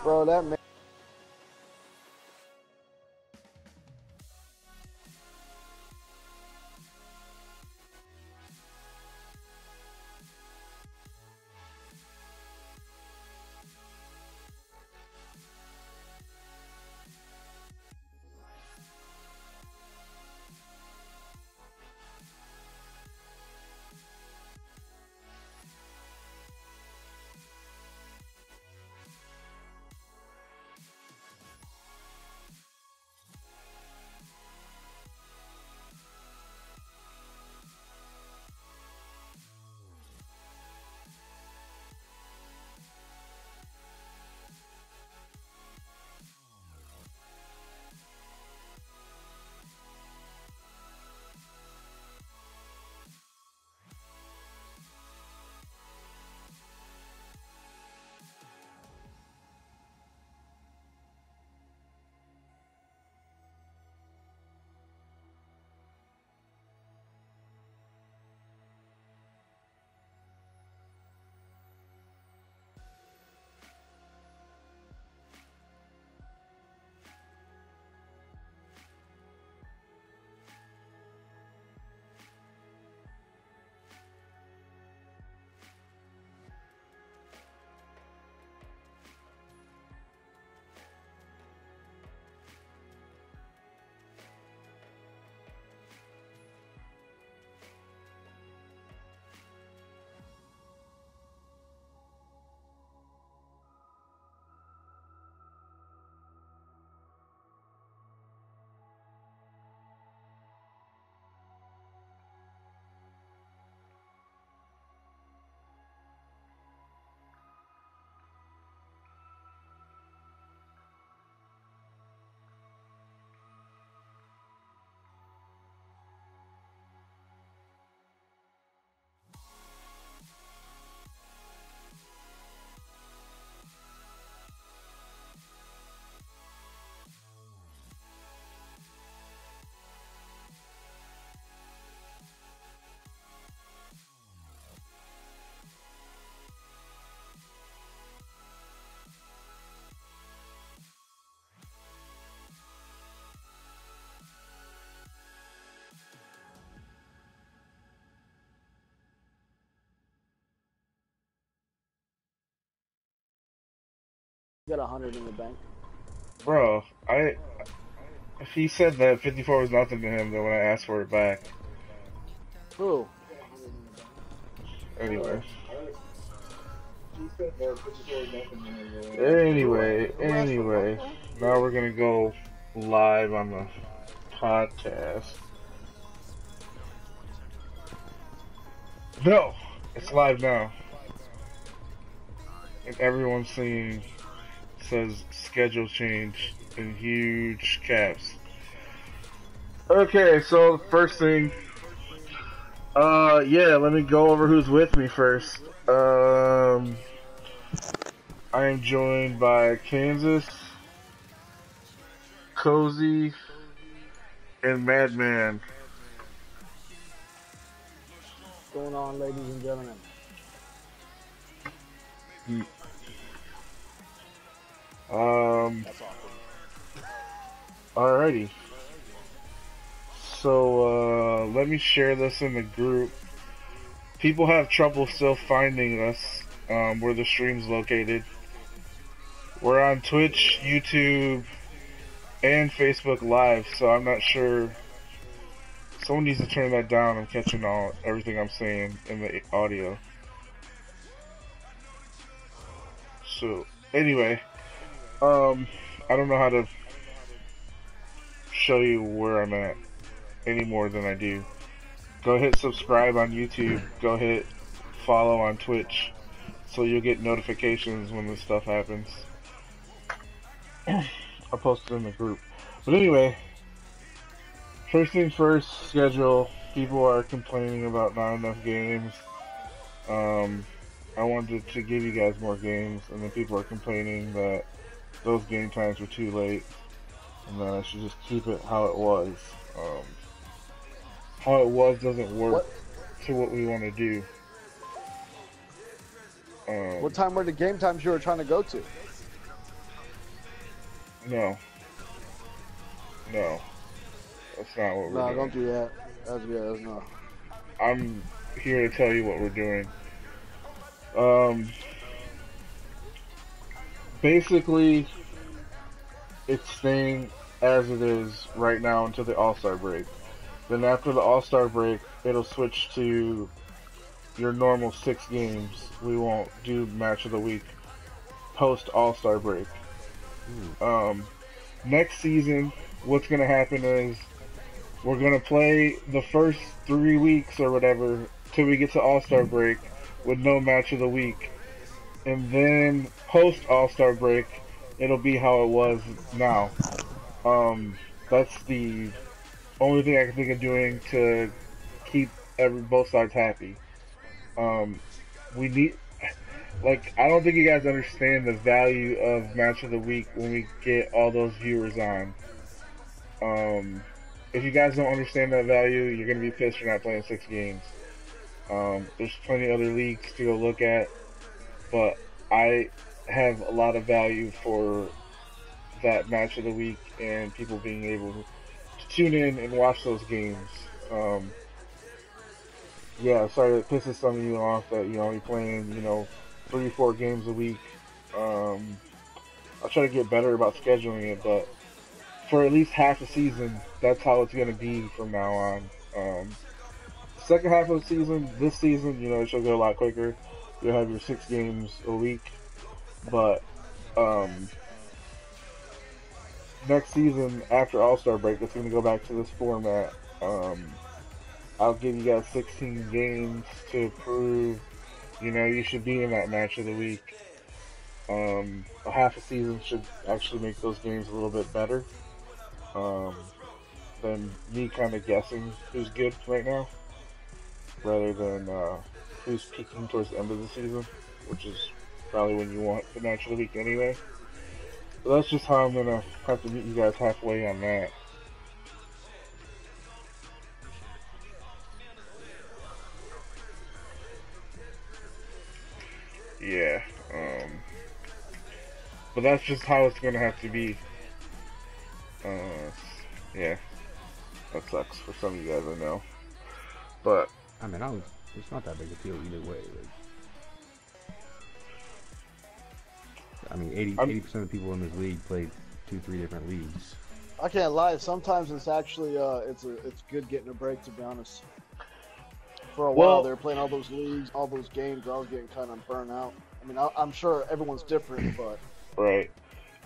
Bro, that man. Got 100 in the bank. Bro, he said that 54 was nothing to him, then when I asked for it back. Who? Anyway. Anyway. Now we're gonna go live on the podcast. No! It's live now. And everyone's seeing says schedule change in huge caps. Okay, so first thing, yeah, let me go over who's with me first. I am joined by Kansas, Cozy, and Madman. What's going on, ladies and gentlemen? That's awkward. Alrighty. So, let me share this in the group. People have trouble still finding us, where the stream's located. We're on Twitch, YouTube, and Facebook Live, so I'm not sure. Someone needs to turn that down. I'm catching everything I'm saying in the audio. So, anyway, I don't know how to show you where I'm at any more than I do. Go hit subscribe on YouTube. Go hit follow on Twitch, so you'll get notifications when this stuff happens. I'll post it in the group. But anyway, first thing first, schedule. People are complaining about not enough games. I wanted to give you guys more games, and then people are complaining that those game times were too late, and that I should just keep it how it was. How it was doesn't work to what we want to do. What time were the game times you were trying to go to? No, no, that's not what we're No, doing. don't do that. That's no. I'm here to tell you what we're doing. Um, basically, it's staying as it is right now until the All-Star break. Then after the All-Star break, it'll switch to your normal 6 games. We won't do match of the week post All-Star break. Um, next season, what's gonna happen is we're gonna play the first 3 weeks or whatever till we get to All-Star break with no match of the week, and then post All-Star break, it'll be how it was now. Um, that's the only thing I can think of doing to keep both sides happy. Um, we need, like, I don't think you guys understand the value of match of the week when we get all those viewers on. If you guys don't understand that value, you're gonna be pissed for not playing 6 games. There's plenty of other leagues to go look at, but I have a lot of value for that match of the week and people being able to tune in and watch those games. Um, yeah, sorry it pisses some of you off that you're only playing, 3, 4 games a week. I'll try to get better about scheduling it, but for at least half a season, that's how it's going to be from now on. Second half of the season, this season, it should go a lot quicker. You'll have your 6 games a week, but next season after All Star break, it's going to go back to this format. I'll give you guys 16 games to prove, you should be in that match of the week. A half a season should actually make those games a little bit better than me kind of guessing who's good right now, rather than who's peaking towards the end of the season, which is probably when you want the match of the week anyway. So that's just how I'm gonna have to meet you guys halfway on that. Yeah, but that's just how it's gonna have to be. Yeah, that sucks for some of you guys, I know. But I mean, it's not that big a deal either way. I mean, 80% of the people in this league play 2-3 different leagues. I can't lie. Sometimes it's actually it's good getting a break, to be honest. For a while, they were playing all those leagues, all those games. I was getting kind of burnt out. I mean, I'm sure everyone's different, but right.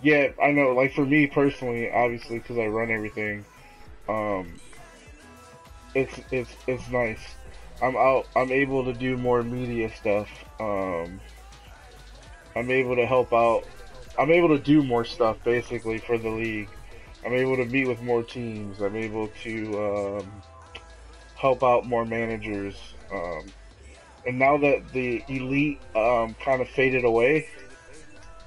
Yeah, I know. Like for me personally, obviously, because I run everything, it's nice. I'm out. I'm able to do more media stuff. I'm able to help out. I'm able to do more stuff basically for the league. I'm able to meet with more teams. I'm able to help out more managers. And now that the elite kind of faded away,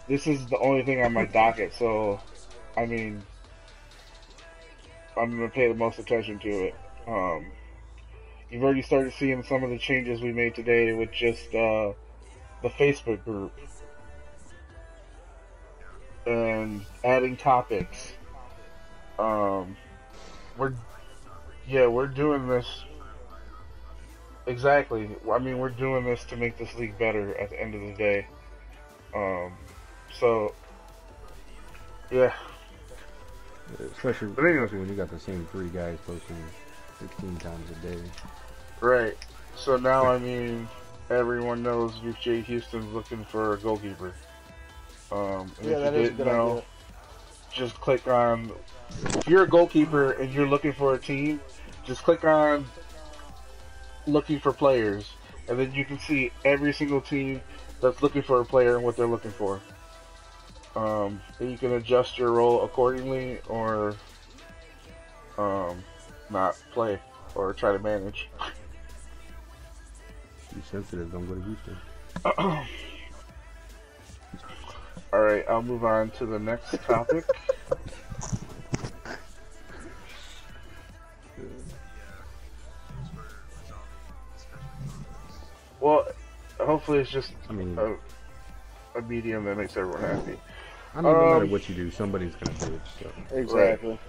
this is the only thing on my docket. So, I mean, I'm gonna pay the most attention to it. You've already started seeing some of the changes we made today with just the Facebook group and adding topics. We're doing this exactly. I mean, we're doing this to make this league better at the end of the day. So yeah. Especially when you got the same 3 guys posting 16 times a day. Right. So now, I mean, everyone knows VPGA Houston's looking for a goalkeeper. And yeah, if that you is a didn't good know, idea. just click on. If you're a goalkeeper and you're looking for a team, just click on looking for players, and then you can see every single team that's looking for a player and what they're looking for. And you can adjust your role accordingly, or not play, or try to manage. Be sensitive, don't go to Houston. Alright, I'll move on to the next topic. Well, hopefully it's just a medium that makes everyone happy. I mean, no matter what you do, somebody's gonna bitch. So. Exactly. Right.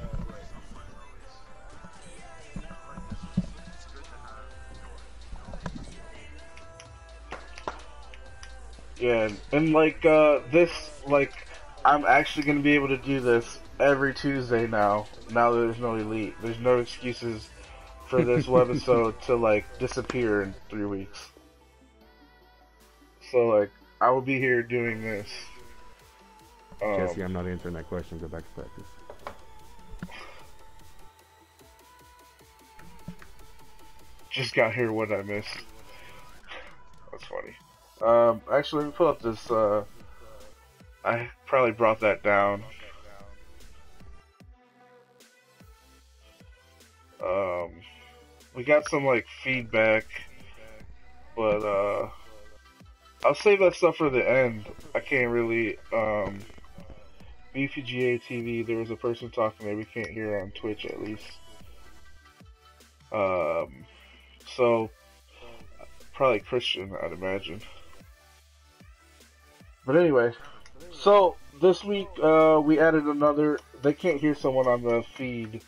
Yeah, and like this, like I'm actually gonna be able to do this every Tuesday now. Now that there's no elite, there's no excuses for this webisode to like disappear in 3 weeks. So like I will be here doing this. Jesse, I'm not answering that question. Go back to practice. Just got here what I missed. That's funny. Actually, let me pull up this. I probably brought that down. We got some like feedback, but I'll save that stuff for the end. I can't really. VPGA TV. There was a person talking there. We can't hear on Twitch at least. So probably Christian, I'd imagine. But anyway, so this week we added another. They can't hear someone on the feed.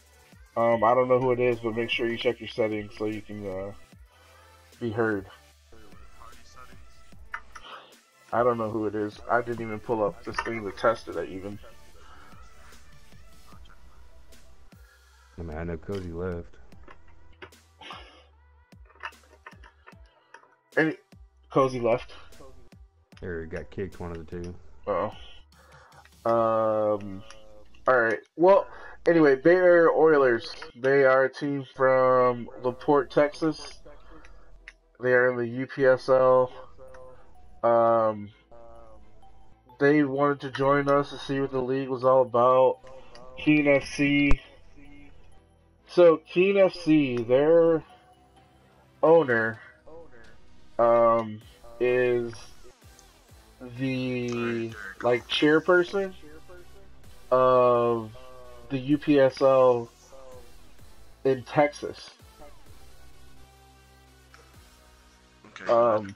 I don't know who it is, but make sure you check your settings so you can be heard. I don't know who it is. I didn't even pull up this thing to test it even. I mean, I know Cozy left. And Cozy left. Or got kicked, one of the two. Alright. Well, anyway, Bay Area Oilers. They are a team from LaPorte, Texas. They are in the UPSL. They wanted to join us to see what the league was all about. Keene FC. So, Keene FC, their owner, is the, like, chairperson of the UPSL in Texas. Okay.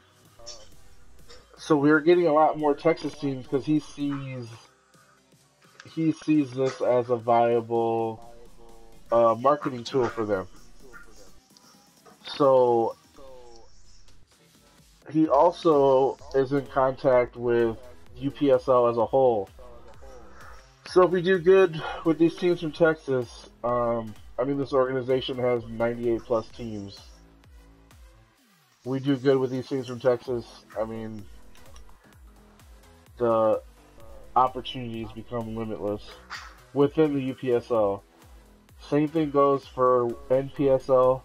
So we're getting a lot more Texas teams because he sees this as a viable marketing tool for them. So he also is in contact with UPSL as a whole. So if we do good with these teams from Texas, I mean this organization has 98 plus teams. We do good with these teams from Texas, I mean the opportunities become limitless within the UPSL. Same thing goes for NPSL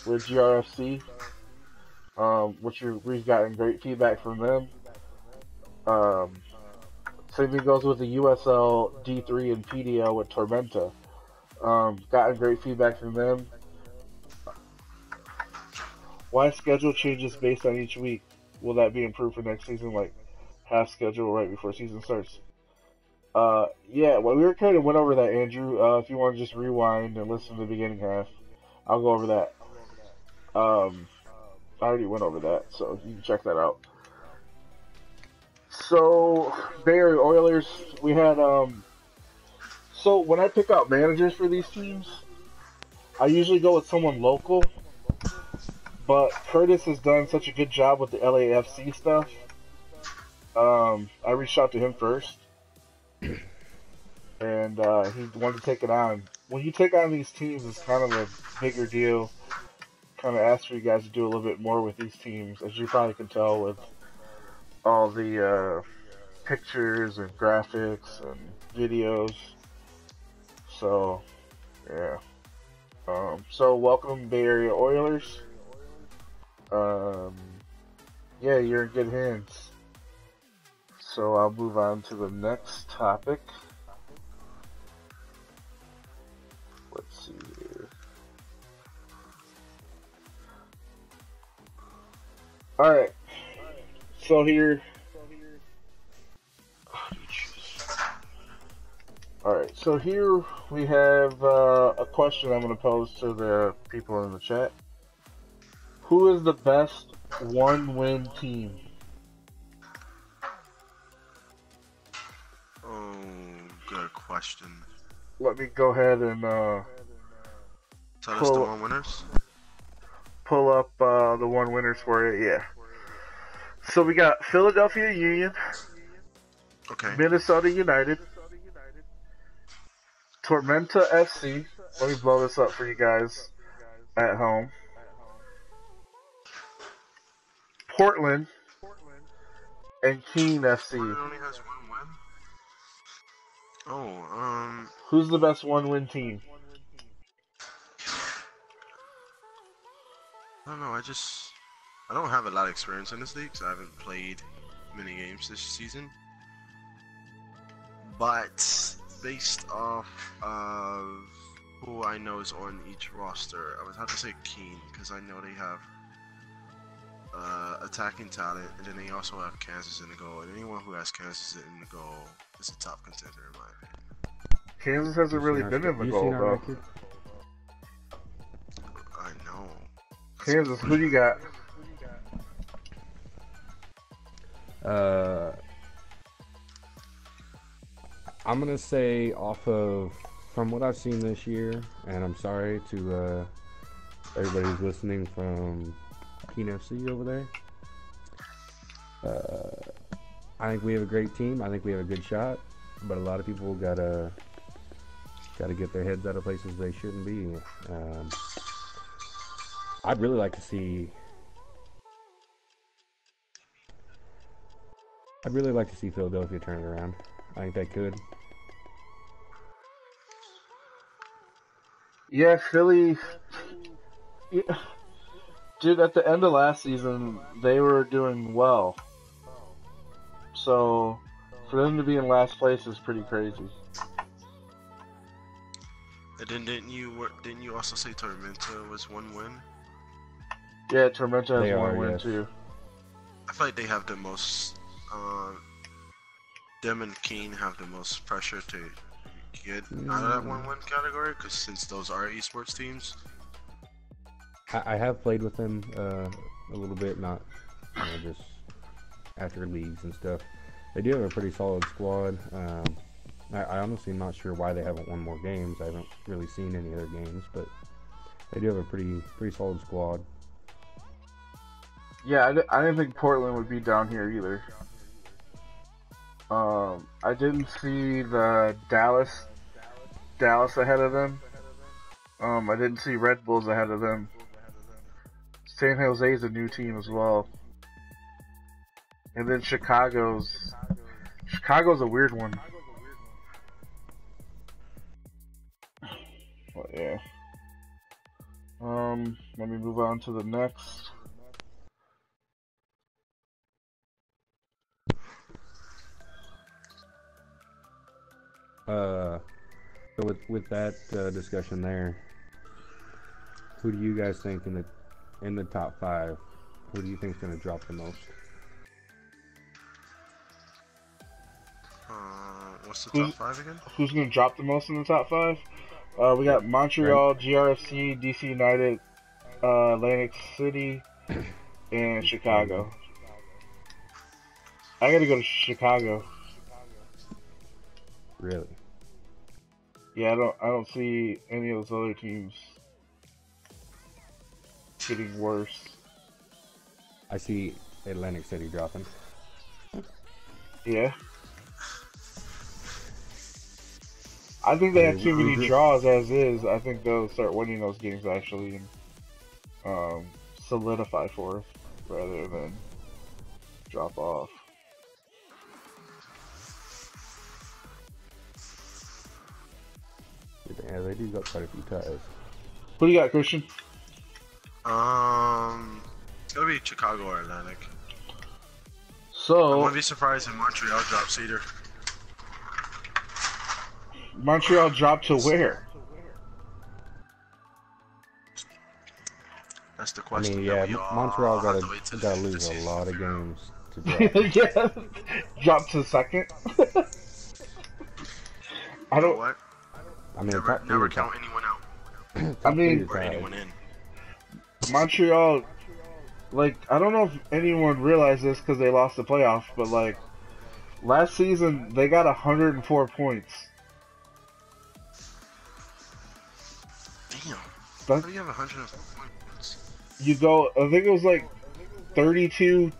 with GRFC, which we've gotten great feedback from them. Same thing goes with the USL, D3, and PDL with Tormenta. Gotten great feedback from them. Why schedule changes based on each week? Will that be improved for next season? Like half schedule right before season starts. Yeah, well, we kind of went over that, Andrew. If you want to just rewind and listen to the beginning half, I'll go over that. I already went over that, so you can check that out. So, Bay Area Oilers, we had, so when I pick out managers for these teams, I usually go with someone local, but Curtis has done such a good job with the LAFC stuff. I reached out to him first, and he wanted to take it on. When you take on these teams, it's kind of a bigger deal. Kind of ask for you guys to do a little bit more with these teams, as you probably can tell with all the pictures and graphics and videos. So, yeah. So welcome Bay Area Oilers. Yeah, you're in good hands. So I'll move on to the next topic. Let's see here. Alright. So here. Alright, so here we have a question I'm going to pose to the people in the chat. Who is the best one-win team? question. Let me go ahead and Tell us the one winners. pull up the one winners for you. Yeah. So we got Philadelphia Union, Okay. Minnesota United, Tormenta FC. Let me blow this up for you guys at home. Portland and Keene FC. Portland only has one win. Oh, Who's the best one-win team? I don't know. I don't have a lot of experience in this league, so I haven't played many games this season. But based off of who I know is on each roster, I would have to say Keene, because I know they have attacking talent, and then they also have Kansas in the goal. And anyone who has Kansas in the goal is a top contender in my opinion. Kansas hasn't really been in the goal, though. I know. Kansas, who do you got? I'm gonna say from what I've seen this year, and I'm sorry to everybody who's listening from Keene FC over there. I think we have a great team. I think we have a good shot, but a lot of people gotta get their heads out of places they shouldn't be. I'd really like to see. I'd really like to see Philadelphia turn it around. I think they could. Yeah, Philly. Yeah. Dude, at the end of last season, they were doing well. So, for them to be in last place is pretty crazy. And then didn't you also say Tormenta was one win? Yeah, Tormenta has one win yes. too. I feel like they have the most. Them and Keene have the most pressure to get out of that one win category, because since those are esports teams. I have played with them a little bit, not just after leagues and stuff. They do have a pretty solid squad. I honestly am not sure why they haven't won more games. I haven't really seen any other games, but they do have a pretty solid squad. Yeah, I didn't think Portland would be down here either. I didn't see the Dallas ahead of them. I didn't see Red Bulls ahead of them. San Jose is a new team as well. And then Chicago's a weird one. But yeah. Let me move on to the next. So with that discussion there, who do you guys think in the top 5? Who do you think is going to drop the most? What's the top 5 again? Who's going to drop the most in the top 5? We got Montreal, GRFC, DC United, Atlantic City, and Chicago. I gotta go to Chicago. Really? Yeah, I don't see any of those other teams getting worse. I see Atlantic City dropping. Yeah. I think they have too many draws as is. I think they'll start winning those games actually and solidify fourth rather than drop off. Yeah, they do got quite a few ties. Who do you got, Christian? It's gonna be Chicago or Atlantic. So I wouldn't be surprised if Montreal drops either. Montreal dropped to where? That's the I question. mean, yeah, Montreal got to lose a lot of games to drop. Yeah, dropped to second. I don't. What? I mean, Never count anyone out. I mean, Or anyone in. Montreal, like, I don't know if anyone realized this because they lost the playoffs, but like, last season they got 104 points. How do you have 104 points? You go. I think it was like 32,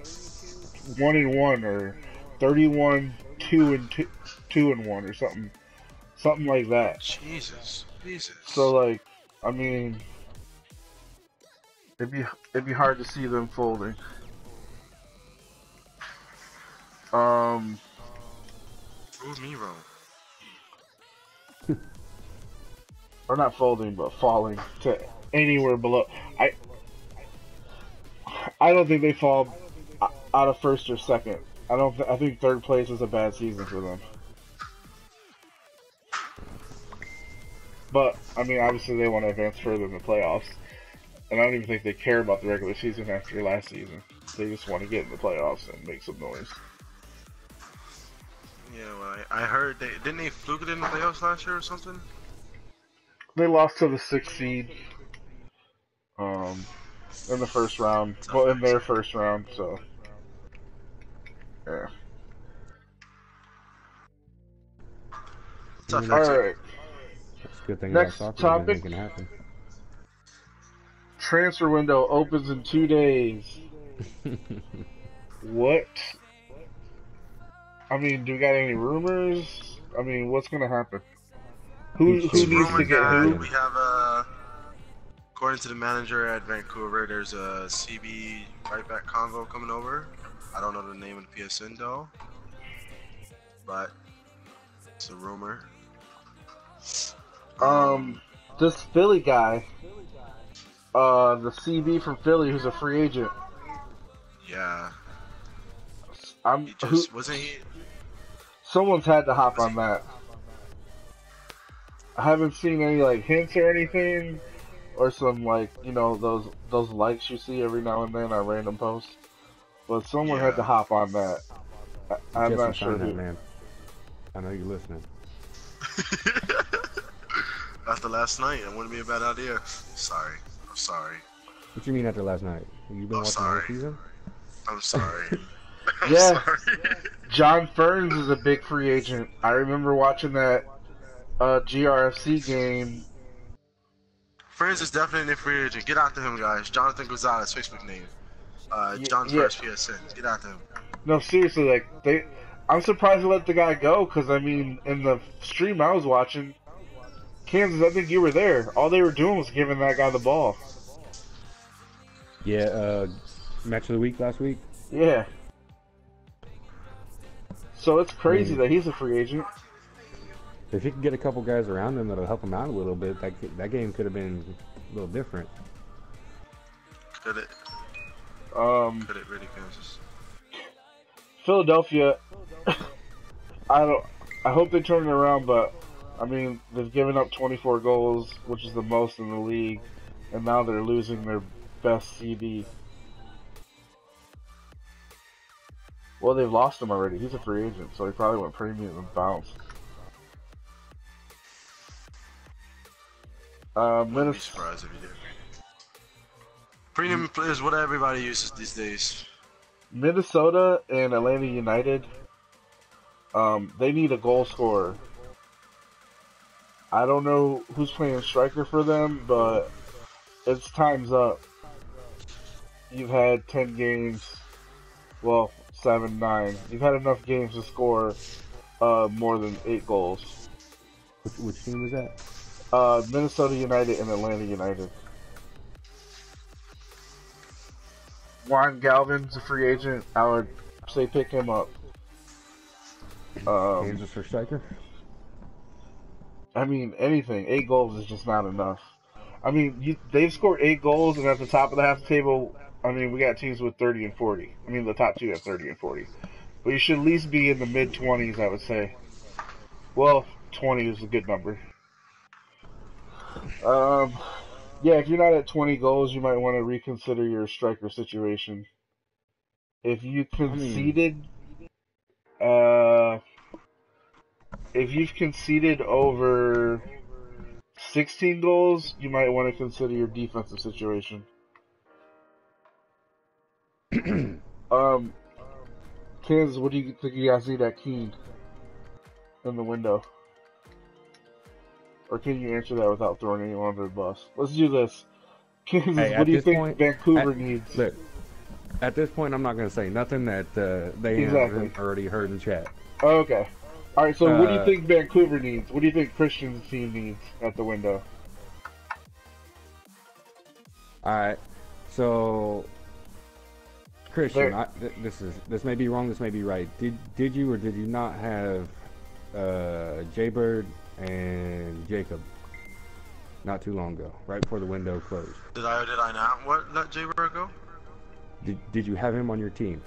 1-1, or 31, 2-1, or something like that. Jesus. So like, I mean, it'd be hard to see them folding. Prove me wrong. Or not folding, but falling to anywhere below. I don't think they fall out of first or second. I think third place is a bad season for them. But I mean, obviously they want to advance further in the playoffs, and I don't even think they care about the regular season after last season. They just want to get in the playoffs and make some noise. Yeah, well, I heard didn't they fluke it in the playoffs last year or something? They lost to the 6th seed in the first round. Well, in their first round, so yeah. Tough All exit. right. That's a good thing Next about soccer. topic. Anything can happen. Transfer window opens in 2 days. What? I mean, do we got any rumors? I mean, what's gonna happen? Who needs to get who? We have according to the manager at Vancouver, there's a CB right back convo coming over. I don't know the name of the PSN though, but it's a rumor. This Philly guy, the CB from Philly, who's a free agent. Yeah. Wasn't he? Someone's had to hop on that. I haven't seen any like hints or anything, or some like those likes you see every now and then on random posts. But someone had to hop on that. I'm not sure who. Man. I know you're listening. After last night, it wouldn't be a bad idea. Sorry. I'm sorry. What you mean after last night? You been watching the whole season? I'm sorry. Yeah. John Ferns is a big free agent. I remember watching that GRFC game. Ferns is definitely a free agent. Get after him, guys. Jonathan Gonzalez, Facebook name. John Ferns PSN. Get after him. No, seriously, like I'm surprised they let the guy go, because I mean, in the stream I was watching, Kansas, I think you were there. All they were doing was giving that guy the ball. Yeah, match of the week last week. Yeah. So it's crazy that he's a free agent. If he could get a couple guys around him that'll help him out a little bit, that game could have been a little different. Could it? Could it really, Kansas? Philadelphia. I hope they turn it around, but I mean, they've given up 24 goals, which is the most in the league, and now they're losing their best CD. Well, they've lost him already. He's a free agent, so he probably went premium and bounced. Wouldn't be surprised if he did. Premium is what everybody uses these days. Minnesota and Atlanta United, they need a goal scorer. I don't know who's playing striker for them, but it's time's up. You've had 10 games, well, 7, 9. You've had enough games to score more than 8 goals. Which team was that? Minnesota United and Atlanta United. Juan Galvin's a free agent. I would say pick him up. Kansas for striker? I mean, anything. 8 goals is just not enough. I mean, they've scored 8 goals, and at the top of the half table, I mean, we got teams with 30 and 40. I mean, the top 2 have 30 and 40. But you should at least be in the mid-20s, I would say. Well, 20 is a good number. Yeah, if you're not at 20 goals, you might want to reconsider your striker situation. If you conceded, if you've conceded over 16 goals, you might want to consider your defensive situation. Kansas, what do you think you guys need at Keene in the window? Or can you answer that without throwing anyone under the bus? Let's do this. Kansas, Hey, what do you think point, Vancouver needs? Look, at this point, I'm not going to say nothing that they haven't already heard in chat. Okay. All right. So, what do you think Vancouver needs? What do you think Christian's team needs at the window? All right. So, Christian, this may be wrong. This may be right. Did you or did you not have Jaybird and Jacob not too long ago, right before the window closed? Did I not let Jaybird go? Did you have him on your team?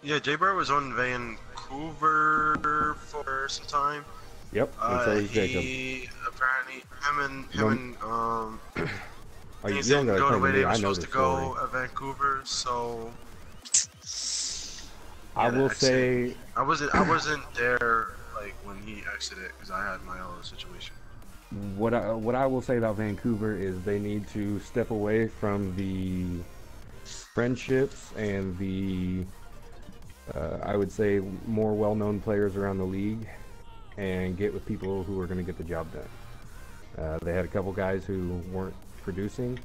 Yeah, Jaybird was on Vancouver for some time. Yep, and so is Jacob. Apparently, him and you didn't go the way they were I know supposed the to go story. at Vancouver, so I will say I wasn't there like when he exited because I had my own situation. what I will say about Vancouver is they need to step away from the friendships and the I would say more well-known players around the league and get with people who are going to get the job done. They had a couple guys who weren't producing.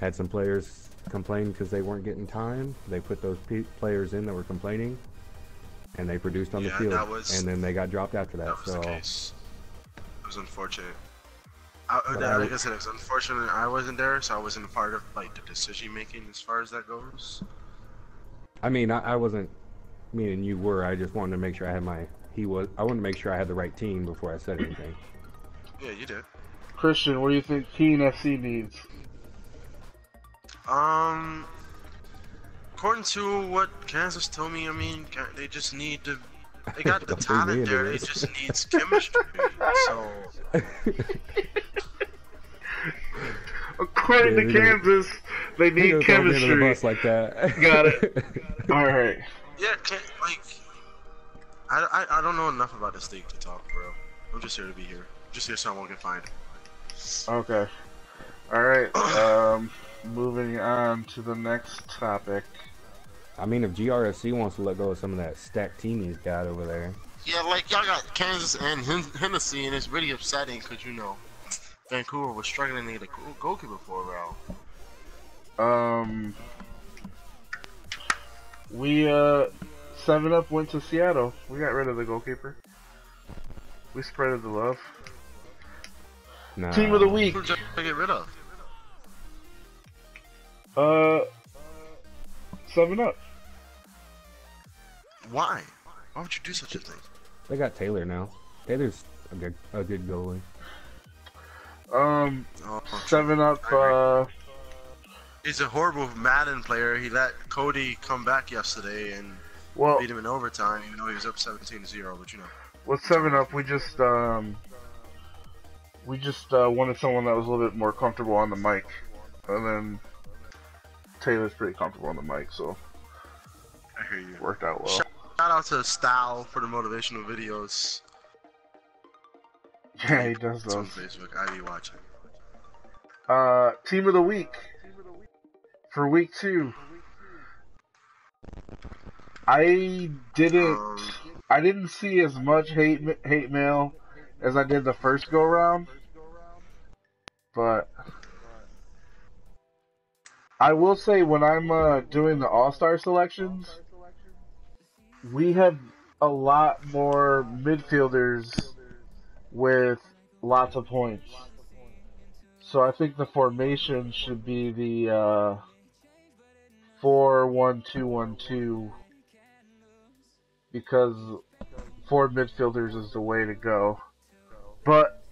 Had some players complain because they weren't getting time. They put those players in that were complaining, and they produced on the field. And then they got dropped after that. That was the case. It was unfortunate. Like I said, it's unfortunate I wasn't there, so I wasn't a part of like the decision making as far as that goes. I mean, I wasn't. Me and you were. I just wanted to make sure I had my. I wanted to make sure I had the right team before I said anything. Yeah, you did. Christian, what do you think Teen FC needs? According to what Kansas told me, I mean, they just need to. They got the talent there. They just needs chemistry. So. According to Kansas, they need chemistry. The bus like that. Got it. All right. Yeah, I don't know enough about this league to talk, bro. I'm just here to be here. Just here so I won't get fined. Okay. All right. Moving on to the next topic. I mean, if GRFC wants to let go of some of that stacked team he's got over there. Yeah, like y'all got Kansas and Hennessy, and it's really upsetting because you know Vancouver was struggling to get a goalkeeper for a while. We 7-Up went to Seattle. We got rid of the goalkeeper. We spreaded the love. Nah. Team of the week. Who'd you get rid of? 7-Up. Why? Why would you do such a thing? They got Taylor now. Taylor's a good goalie. 7-Up. He's a horrible Madden player. He let Cody come back yesterday and beat him in overtime, even though he was up 17-0. But you know. With 7-Up, we just wanted someone that was a little bit more comfortable on the mic, and then Taylor's pretty comfortable on the mic, so I hear you. Worked out well. Shout out to Style for the motivational videos. Yeah, he does It's on those. Facebook. I be watching. Team of the week for week 2. I didn't see as much hate mail as I did the first go round, but I will say when I'm doing the All-Star selections, we have a lot more midfielders with lots of points. So I think the formation should be the 4-1-2-1-2, because 4 midfielders is the way to go. But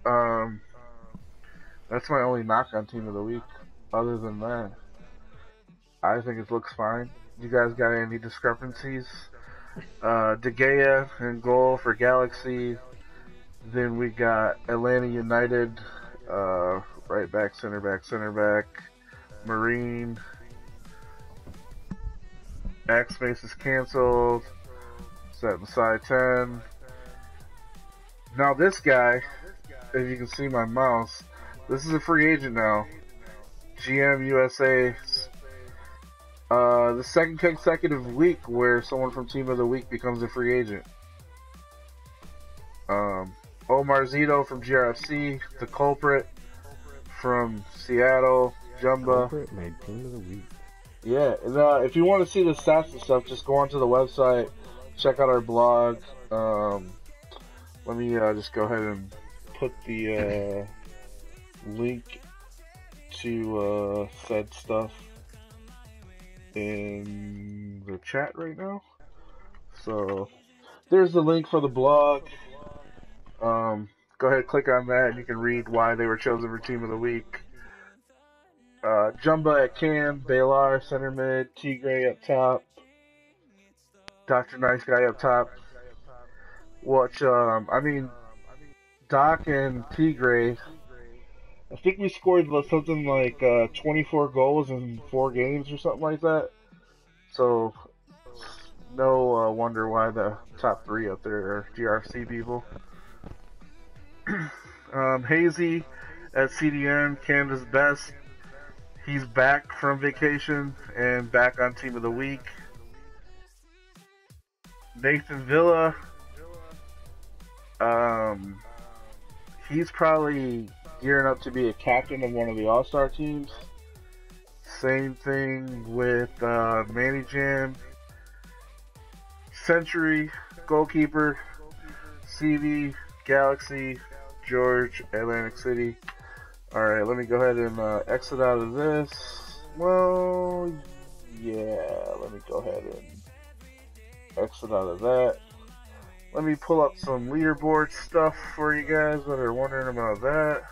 that's my only knock on Team of the Week. Other than that, I think it looks fine. You guys got any discrepancies? De Gea in goal for Galaxy. Then we got Atlanta United, right back, center back, Marine. X-Space is cancelled. Set beside 10. Now this guy, if you can see my mouse, this is a free agent now. GM USA. The second consecutive week where someone from Team of the Week becomes a free agent. Omar Zito from GRFC, the culprit from Seattle, Jumba. Culprit made team of the week. Yeah, and, if you want to see the stats and stuff, just go onto the website, check out our blog. Let me just go ahead and put the link to said stuff in the chat right now. So there's the link for the blog. Go ahead, click on that, and you can read why they were chosen for Team of the Week. Jumba at Cam, Baylor center mid, Tigray up top, Dr. Nice Guy up top. Which, I mean, Doc and Tigray, I think we scored something like 24 goals in 4 games or something like that. So, no wonder why the top 3 up there are GRC people. Hazy at CDM, Canada's best. He's back from vacation and back on Team of the Week. Nathan Villa, he's probably gearing up to be a captain of one of the All-Star teams. Same thing with Manny Jam. Century, goalkeeper, CV, Galaxy, George, Atlantic City. Alright, let me go ahead and exit out of this. Well, yeah, let me go ahead and exit out of that. Let me pull up some leaderboard stuff for you guys that are wondering about that.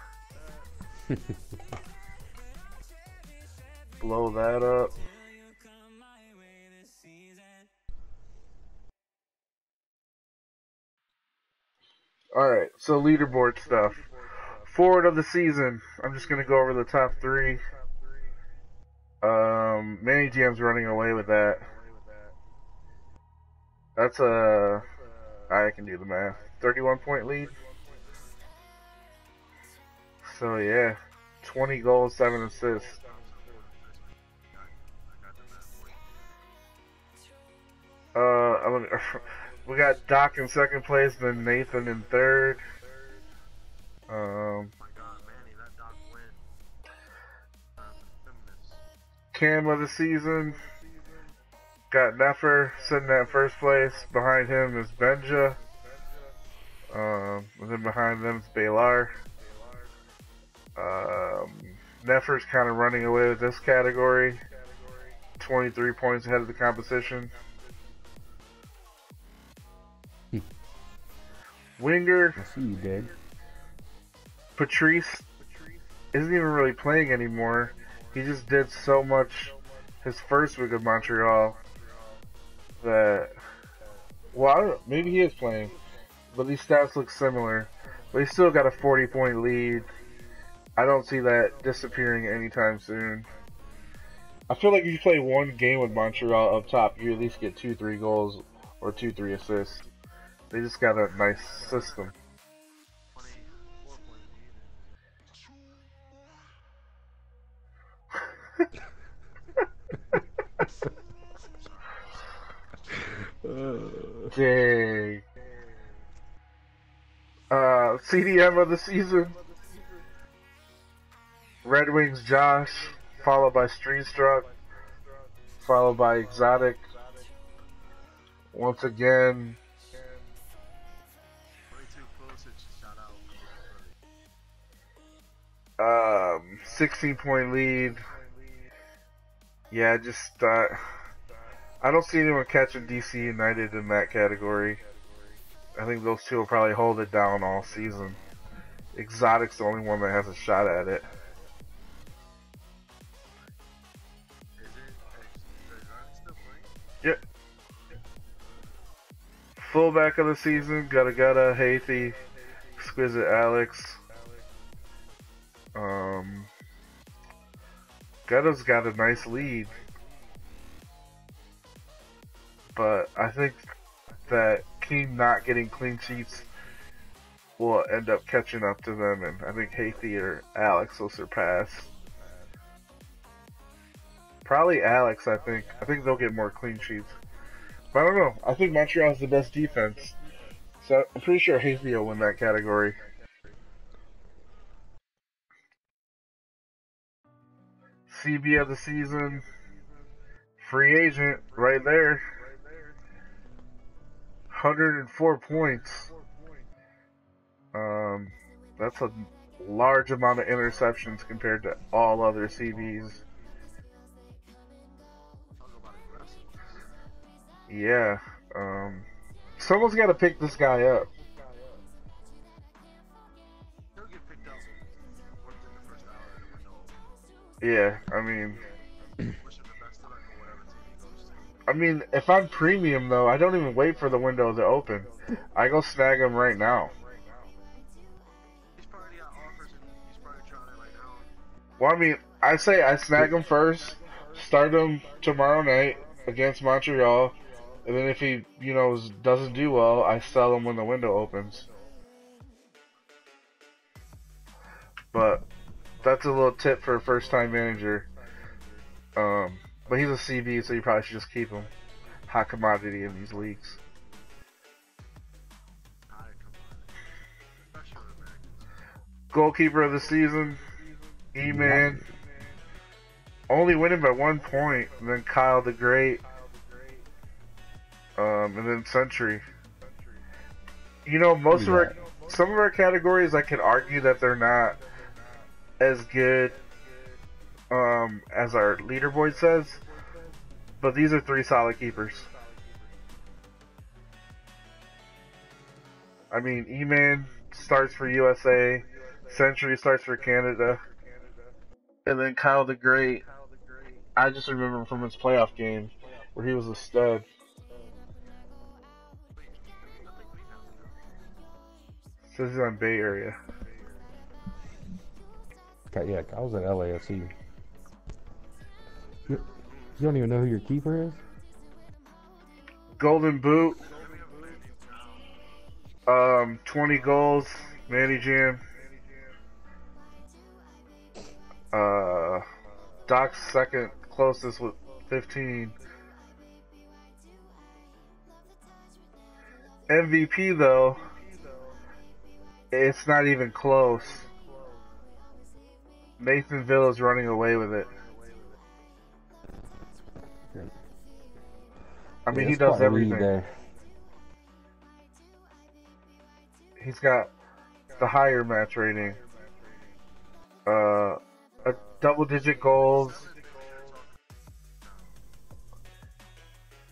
Blow that up. Alright, so leaderboard stuff. Forward of the season, I'm just going to go over the top 3. Manny Jam's running away with that. That's I can do the math. 31-point lead. So yeah, 20 goals, 7 assists. We got Doc in second place, then Nathan in third. Cam of the season, got Nefer sitting at first place. Behind him is Benja. And then behind them is Baylor. Nefer's kind of running away with this category. 23 points ahead of the competition. Winger. I see you did. Patrice isn't even really playing anymore. He just did so much his first week of Montreal that, well, I don't know, maybe he is playing, but these stats look similar. But he's still got a 40-point lead. I don't see that disappearing anytime soon. I feel like if you play one game with Montreal up top, you at least get 2-3 goals or 2-3 assists. They just got a nice system. Dang. CDM of the season. Red Wings Josh, followed by Streamstruck, followed by Exotic. Once again, 16-point lead. Yeah, just I don't see anyone catching DC United in that category. I think those two will probably hold it down all season. Exotic's the only one that has a shot at it. Yep. Fullback of the season, Gutta Hathi, Exquisite Alex. Gutta's got a nice lead. But I think that Keem not getting clean sheets will end up catching up to them, and I think Hathi or Alex will surpass. Probably Alex, I think. I think they'll get more clean sheets. But I don't know. I think Montreal's the best defense. So I'm pretty sure Hasty will win that category. CB of the season, free agent, right there. 104 points. That's a large amount of interceptions compared to all other CBs. Yeah. Someone's got to pick this guy up. Yeah, I mean, if I'm premium though, I don't even wait for the window to open. I go snag him right now. Well, I mean, I say I snag him first, start him tomorrow night against Montreal, and then if he, doesn't do well, I sell him when the window opens. But that's a little tip for a first-time manager. But he's a CB, so you probably should just keep him. Hot commodity in these leagues. Goalkeeper of the season, E-Man. Only winning by 1 point, and then Kyle the Great, and then Century. Some of our categories, I could argue that they're not as good as our leaderboard says, but these are 3 solid keepers. I mean, E-Man starts for USA, Century starts for Canada, and then Kyle the Great, I just remember him from his playoff game where he was a stud. Says he's on Bay Area. Yeah, I was at LAFC. You don't even know who your keeper is? Golden Boot. 20 goals. Manny Jam. Doc's second closest with 15. MVP though, it's not even close. Nathan Villa's running away with it. I mean, he does everything. He's got the higher match rating. A double-digit goals.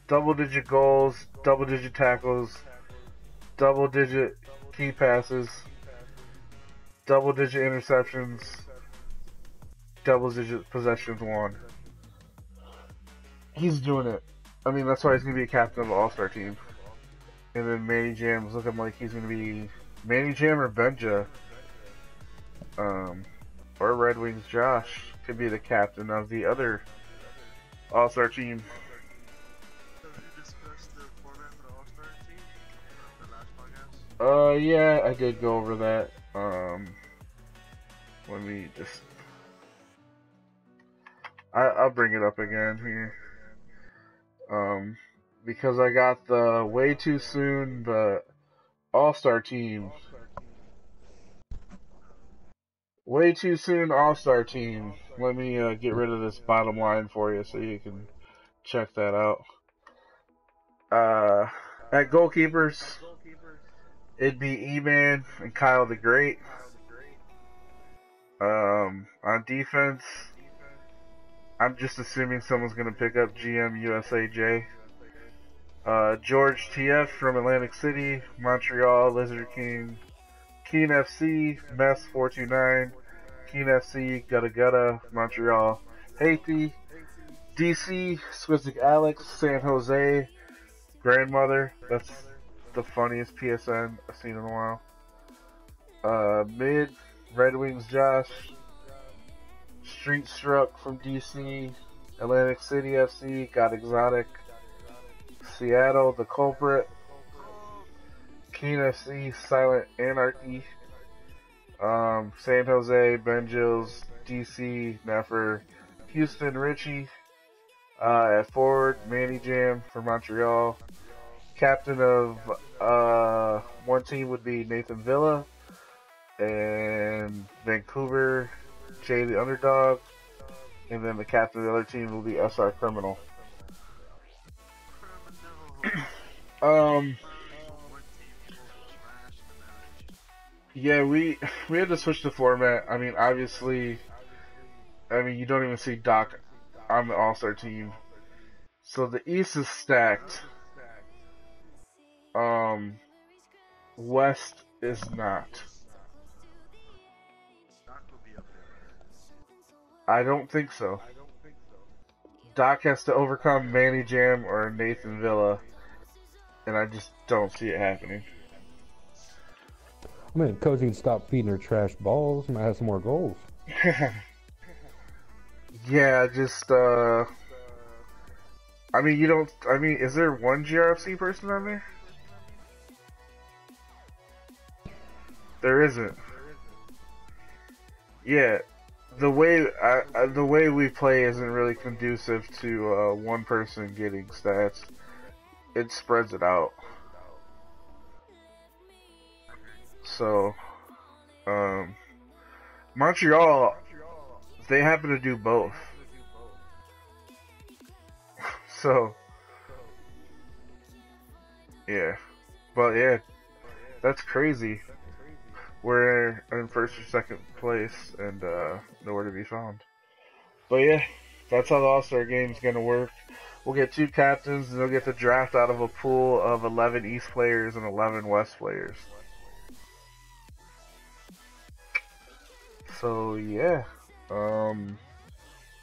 Double-digit goals, double-digit tackles, double-digit key passes, double-digit interceptions, double-digit possessions won. He's doing it. I mean, that's why he's going to be a captain of the All-Star team. And then Manny Jam's looking like he's going to be Manny Jam or Benja. Or Red Wings Josh could be the captain of the other All-Star team. Yeah, I did go over that. Let me just... I'll bring it up again here. Because I got the way too soon, but All-Star team. Way too soon All-Star team. Let me get rid of this bottom line for you so you can check that out. At goalkeepers, it'd be E-Man and Kyle the Great. On defense, I'm just assuming someone's going to pick up GM USAJ. George TF from Atlantic City, Montreal, Lizard King, Keen FC, Mess 429, Keen FC, Gutta Gutta, Montreal, Haiti, DC, Swizzic Alex, San Jose, Grandmother, that's the funniest PSN I've seen in a while. Mid, Red Wings Josh, Street Struck from DC, Atlantic City FC, Got Exotic, Seattle, The Culprit, Keen FC, Silent Anarchy, San Jose, Ben Jills, DC, Neffer, Houston, Richie, at forward, Manny Jam for Montreal, captain of one team would be Nathan Villa, and Vancouver, Jay the Underdog, and then the captain of the other team will be SR Criminal. Yeah, we had to switch the format. I mean, obviously, you don't even see Doc on the All-Star team. So the East is stacked. West is not. I don't think so. Doc has to overcome Manny Jam or Nathan Villa, and I just don't see it happening. I mean, Cozy can stop feeding her trash balls. Might have some more goals. Yeah, just I mean, you don't. I mean, is there one GRFC person on there? There isn't. Yeah, the way we play isn't really conducive to one person getting stats. It spreads it out. So, Montreal, they happen to do both. So, yeah. But yeah, that's crazy. We're in first or second place and nowhere to be found. But yeah, that's how the All-Star Game's gonna work. We'll get 2 captains and they'll get the draft out of a pool of 11 East players and 11 West players. So yeah,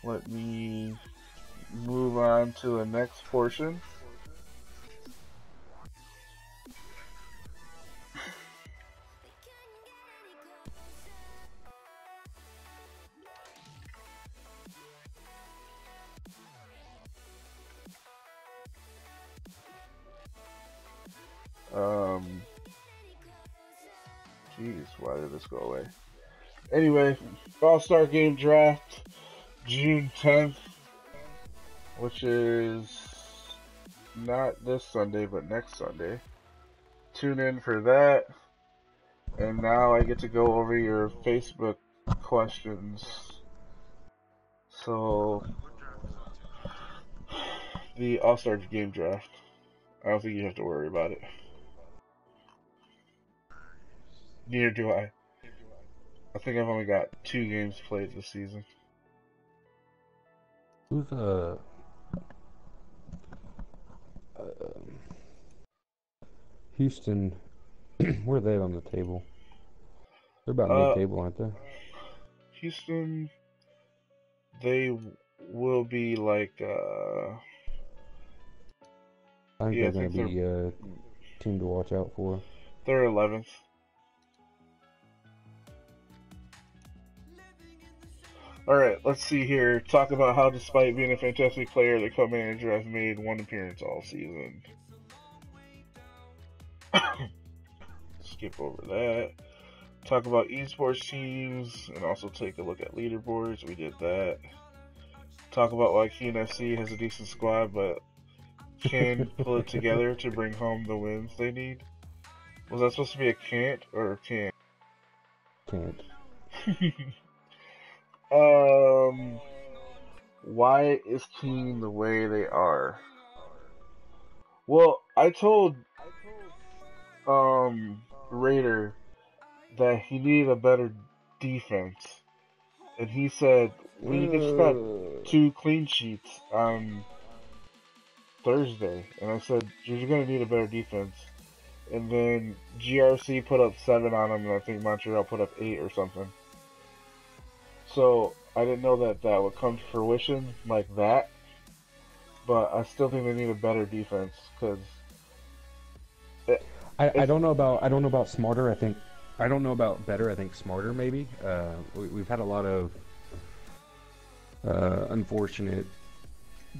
let me move on to the next portion. Jeez, why did this go away? Anyway, All-Star Game Draft, June 10th, which is not this Sunday, but next Sunday. Tune in for that. And now I get to go over your Facebook questions. So, the All-Star Game Draft. I don't think you have to worry about it. Neither do I. I think I've only got 2 games played this season. Who's Houston? Where are they on the table? They're about mid-table, aren't they? Houston, they will be like I think they're going to be a team to watch out for. They're 11th. Alright, let's see here. Talk about how, despite being a fantastic player, the co-manager has made 1 appearance all season. Skip over that. Talk about esports teams and also take a look at leaderboards. We did that. Talk about why Keen FC has a decent squad but can pull it together to bring home the wins they need. Was that supposed to be a can't or a can't? Can't. Why is Keen the way they are? Well, I told Raider that he needed a better defense, and he said we just got 2 clean sheets on Thursday, and I said you're gonna need a better defense. And then GRC put up 7 on him, and I think Montreal put up 8 or something. So I didn't know that that would come to fruition like that, but I still think they need a better defense because I don't know about smarter. I don't know about better. I think smarter maybe. We've had a lot of unfortunate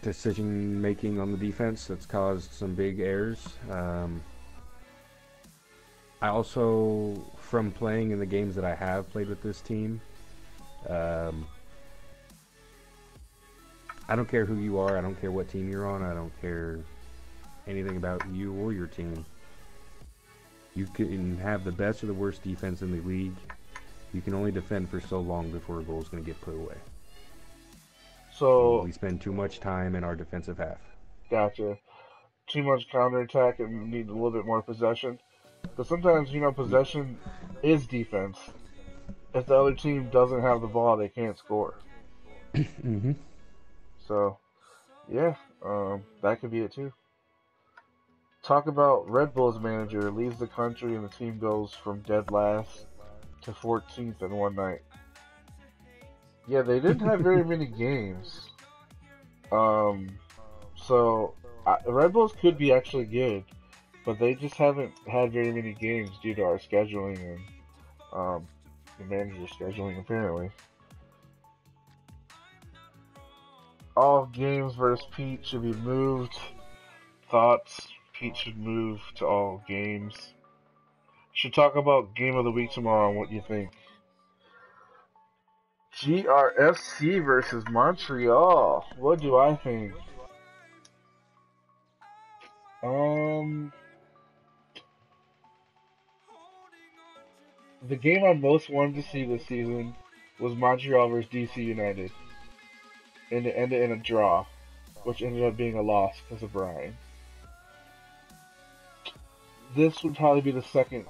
decision making on the defense that's caused some big errors. I also, from playing in the games that I have played with this team, I don't care who you are, I don't care what team you're on, I don't care anything about you or your team. You can have the best or the worst defense in the league. You can only defend for so long before a goal is going to get put away. So we spend too much time in our defensive half. gotcha. Too much counterattack and need a little bit more possession. Because sometimes, possession is defense. If the other team doesn't have the ball, they can't score. Mm-hmm. So, yeah, that could be it too. Talk about Red Bull's manager leaves the country and the team goes from dead last to 14th in one night. Yeah, they didn't have very many games. So Red Bulls could be actually good, but they just haven't had very many games due to our scheduling and the manager's scheduling apparently. All games versus Pete should be moved. Thoughts? Pete should move to all games. Should talk about game of the week tomorrow and what you think. GRFC versus Montreal. What do I think? The game I most wanted to see this season was Montreal versus DC United. And it ended in a draw, which ended up being a loss because of Brian. This would probably be the second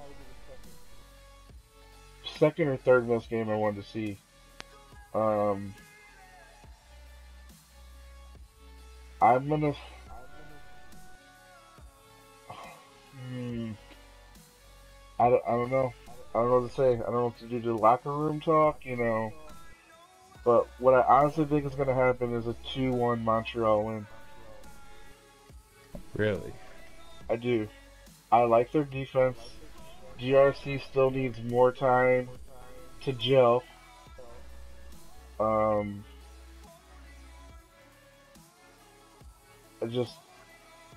or third most game I wanted to see. I'm gonna. I don't know. I don't know what to say. I don't know what to do to locker room talk, But what I honestly think is going to happen is a 2-1 Montreal win. Really? I do. I like their defense. GRC still needs more time to gel.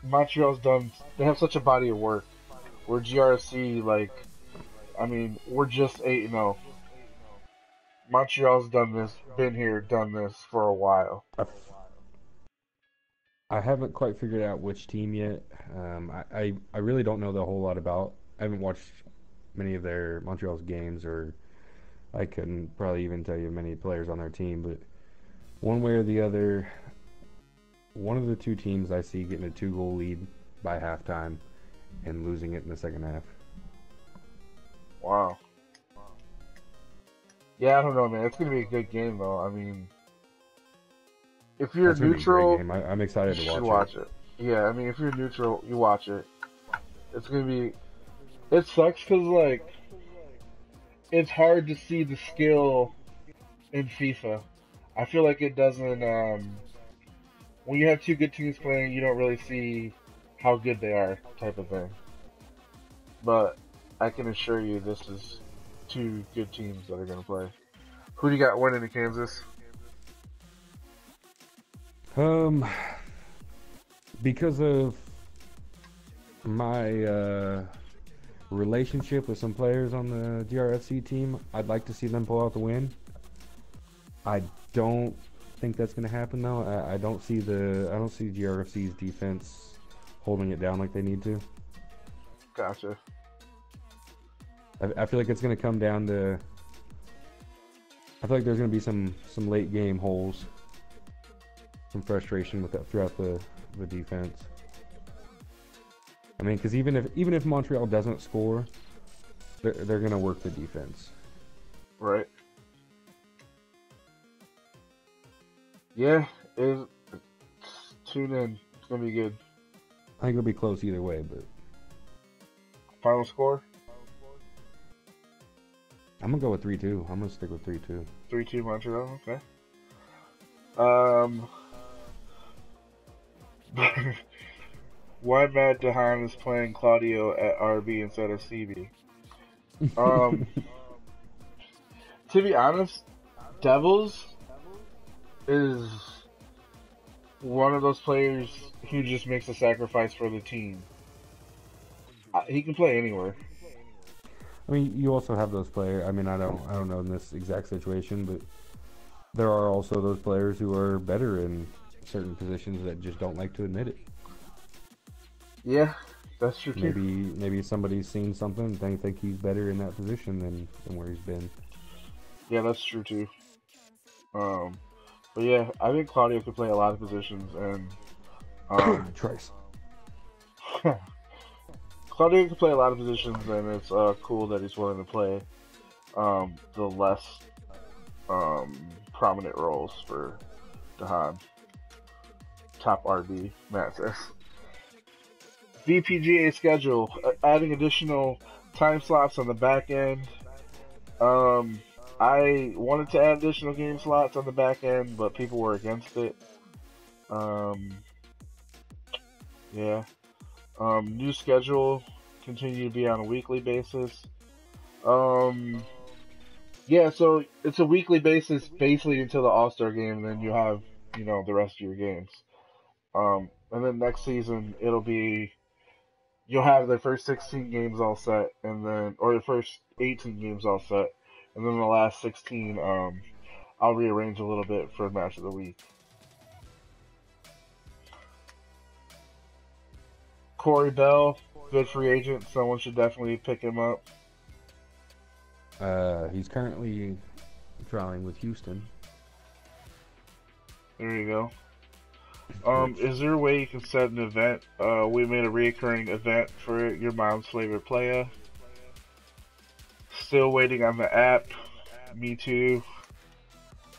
Montreal's done. They have such a body of work. Where GRC, we're just 8-0. Montreal's been here, done this for a while. I haven't quite figured out which team yet. I really don't know the whole lot about. I haven't watched many of their Montreal's games, or I couldn't probably even tell you many players on their team. But one way or the other, one of the two teams I see getting a 2-goal lead by halftime and losing it in the second half. Wow. Yeah, I don't know, man. It's gonna be a good game, though. I mean, if you're neutral, I'm excited to watch it. Yeah, I mean, if you're neutral, you watch it. It's gonna be. It sucks because it's hard to see the skill in FIFA. I feel like it doesn't. When you have two good teams playing, you don't really see how good they are, type of thing. But I can assure you, this is two good teams that are going to play. Who do you got winning in Kansas? Because of my relationship with some players on the GRFC team, I'd like to see them pull out the win. I don't think that's going to happen though. I don't see GRFC's defense holding it down like they need to. Gotcha. I feel like it's going to come down to. I feel like there's going to be some late game holes, some frustration with that throughout the defense. I mean, because even if Montreal doesn't score, they're going to work the defense. Right. Yeah, tune in. It's going to be good. I think it'll be close either way, but. Final score? I'm going to go with 3-2. I'm going to stick with 3-2. 3-2 Montreal, okay. Why Matt Dehan is playing Claudio at RB instead of CB? To be honest, Devils is one of those players who just makes a sacrifice for the team. He can play anywhere. I mean, you also have those players. I mean, I don't know in this exact situation, but there are also those players who are better in certain positions that just don't like to admit it. Yeah, that's true too. Maybe somebody's seen something and they think he's better in that position than where he's been. Yeah, that's true too. But yeah, I think Claudio could play a lot of positions, and Trice. Claudio can play a lot of positions, and it's cool that he's willing to play the less prominent roles for Dahan. Top RD, Matt says. VPGA schedule, adding additional time slots on the back end. I wanted to add additional game slots on the back end, but people were against it. Yeah. New schedule, continue to be on a weekly basis. Yeah, so it's a weekly basis basically until the All-Star game, and then you have, the rest of your games. And then next season, you'll have the first 16 games all set, or the first 18 games all set, and then the last 16, I'll rearrange a little bit for match of the week. Corey Bell, good free agent. Someone should definitely pick him up. He's currently trialing with Houston. There you go. Is there a way you can set an event? We made a reoccurring event for your mom's favorite player. Still waiting on the app. Me too.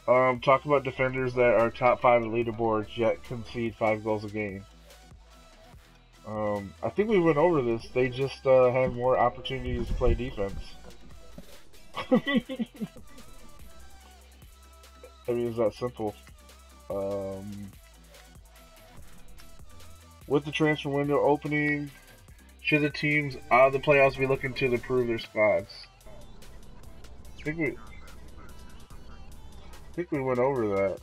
Talk about defenders that are top 5 at leaderboards yet concede 5 goals a game. I think we went over this. They just have more opportunities to play defense. I mean, it's that simple. With the transfer window opening, should the teams out of the playoffs be looking to improve their squads? I think we went over that.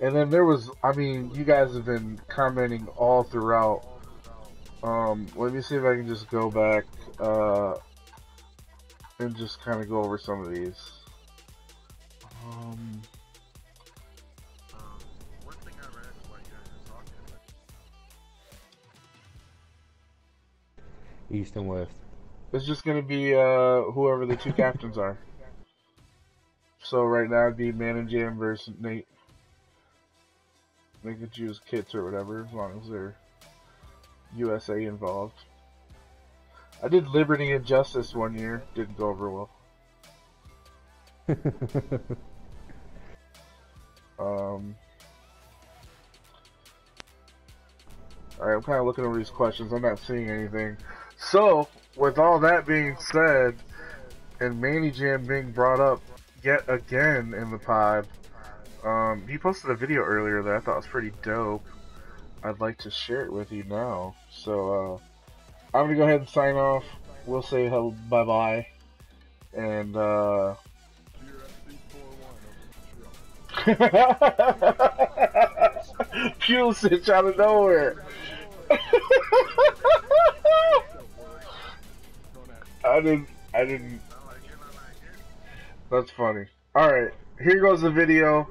And then there was, you guys have been commenting all throughout. Let me see if I can just go back and just kind of go over some of these. One thing I read while you guys were talking about. East and West. It's just going to be whoever the 2 captains are. So right now it'd be Man and Jam versus Nate. They could choose kits or whatever, as long as they're USA involved. I did Liberty and Justice one year. Didn't go over well. Alright, I'm kind of looking over these questions. I'm not seeing anything. So, with all that being said, and Manny Jam being brought up yet again in the pod, he posted a video earlier that I thought was pretty dope. I'd like to share it with you now. So, I'm gonna go ahead and sign off. We'll say hello, bye-bye. And, Pulisic out of nowhere. I didn't. That's funny. Alright, here goes the video.